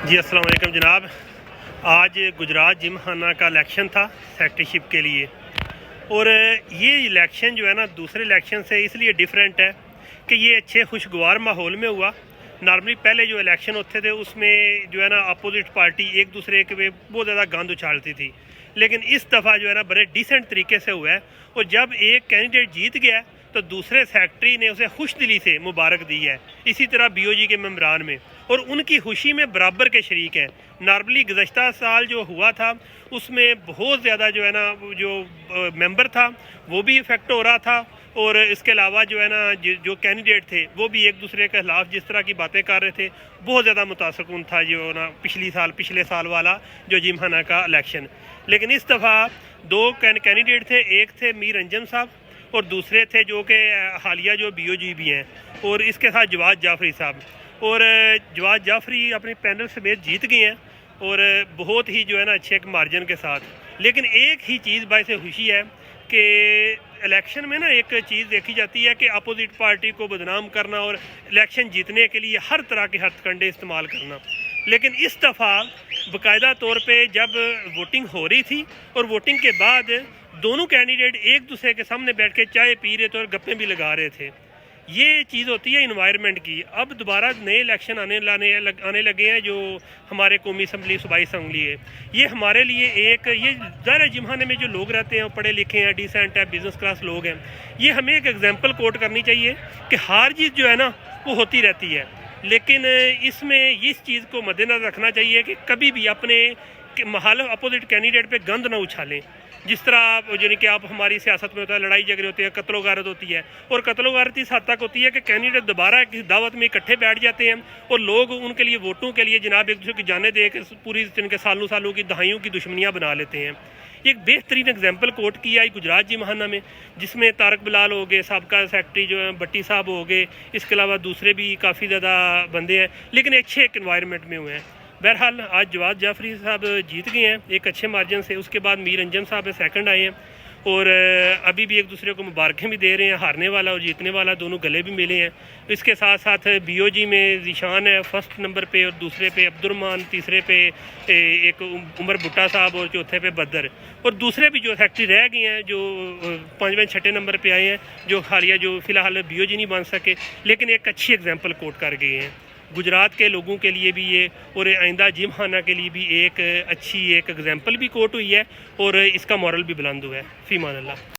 जी अस्सलाम वालेकुम जनाब। आज गुजरात जिमखाना का इलेक्शन था सेक्रेटरीशिप के लिए, और ये इलेक्शन जो है ना दूसरे इलेक्शन से इसलिए डिफरेंट है कि ये अच्छे खुशगवार माहौल में हुआ। नॉर्मली पहले जो इलेक्शन होते थे उसमें जो है ना अपोजिट पार्टी एक दूसरे के पे बहुत ज़्यादा गंद उछालती थी, लेकिन इस दफ़ा जो है ना बड़े डिसेंट तरीके से हुआ है। और जब एक कैंडिडेट जीत गया तो दूसरे सेक्रेटरी ने उसे खुश दिली से मुबारक दी है। इसी तरह बीओजी के मेम्बरान में, और उनकी खुशी में बराबर के शरीक हैं। नॉर्मली गुज़श्ता साल जो हुआ था उसमें बहुत ज़्यादा जो है ना जो मेंबर था वो भी इफेक्ट हो रहा था, और इसके अलावा जो है ना जो कैंडिडेट थे वो भी एक दूसरे के खिलाफ जिस तरह की बातें कर रहे थे, बहुत ज़्यादा मुतासरकुन था जो ना पिछले साल वाला जो जिमखाना का इलेक्शन। लेकिन इस दफ़ा दो कैंडिडेट थे, एक थे मीर अंजम साहब और दूसरे थे जो कि हालिया जो बीओजी भी हैं, और इसके साथ जवाद जाफरी साहब। और जवाद जाफरी अपने पैनल समेत जीत गए हैं और बहुत ही जो है ना अच्छे एक मार्जिन के साथ। लेकिन एक ही चीज़ बायसे खुशी है कि इलेक्शन में ना एक चीज़ देखी जाती है कि अपोजिट पार्टी को बदनाम करना और इलेक्शन जीतने के लिए हर तरह के हथकंडे इस्तेमाल करना। लेकिन इस दफ़ा बाकायदा तौर पे जब वोटिंग हो रही थी और वोटिंग के बाद दोनों कैंडिडेट एक दूसरे के सामने बैठ के चाय पी रहे थे और गप्पे भी लगा रहे थे। ये चीज़ होती है इन्वायरमेंट की। अब दोबारा नए इलेक्शन आने लगे हैं जो हमारे कौमी असम्बली सूबाई असम्बली है। ये हमारे लिए एक ये ज़ाहिर जिमखाने में जो लोग रहते हैं पढ़े लिखे हैं, डिसेंट है, बिजनेस क्लास लोग हैं। ये हमें एक एग्जांपल कोट करनी चाहिए कि हार जीत जो है ना वो होती रहती है, लेकिन इसमें इस चीज़ को मद्देनजर रखना चाहिए कि कभी भी अपने मुखालिफ अपोजिट कैंडिडेट पे गंद ना उछालें। जिस तरह यानी कि आप हमारी सियासत में होता है, लड़ाई झगड़े होते हैं, कत्लो गारत होती है, और कत्लो गारत इस हद तक होती है कि कैंडिडेट दोबारा किसी दावत में इकट्ठे बैठ जाते हैं और लोग उनके लिए वोटों के लिए जनाब एक दूसरे की जाने दे के पूरी इनके सालों की दहाइयों की दुश्मनियाँ बना लेते हैं। एक बेहतरीन एग्जाम्पल कोट किया है गुजरात जिमखाना में, जिसमें तारक बिलाल हो गए, साबका सेक्रेटरी जो है भट्टी साहब हो गए, इसके अलावा दूसरे भी काफ़ी ज़्यादा बंदे हैं, लेकिन अच्छे एक इन्वायरमेंट में हुए हैं। बहरहाल आज जवाद जाफरी साहब जीत गए हैं एक अच्छे मार्जिन से। उसके बाद मीर अंजम साहब सेकंड आए हैं, और अभी भी एक दूसरे को मुबारकें भी दे रहे हैं। हारने वाला और जीतने वाला दोनों गले भी मिले हैं। इसके साथ साथ बीओजी में जीशान है फर्स्ट नंबर पे, और दूसरे पे अब्दुर्रहमान, तीसरे पे एक उमर भुट्टा साहब, और चौथे पे बदर। और दूसरे भी जो सेक्रेटरी रह गए हैं जो 5वें 6ठे नंबर पे आए हैं, जो हालिया जो फ़िलहाल बीओजी नहीं बन सके, लेकिन एक अच्छी एग्जाम्पल कोट कर गए हैं। गुजरात के लोगों के लिए भी ये और आइंदा जिमखाना के लिए भी एक अच्छी एक एग्जाम्पल भी कोट हुई है, और इसका मॉरल भी बुलंद हुआ है। फ़ी मान अल्लाह।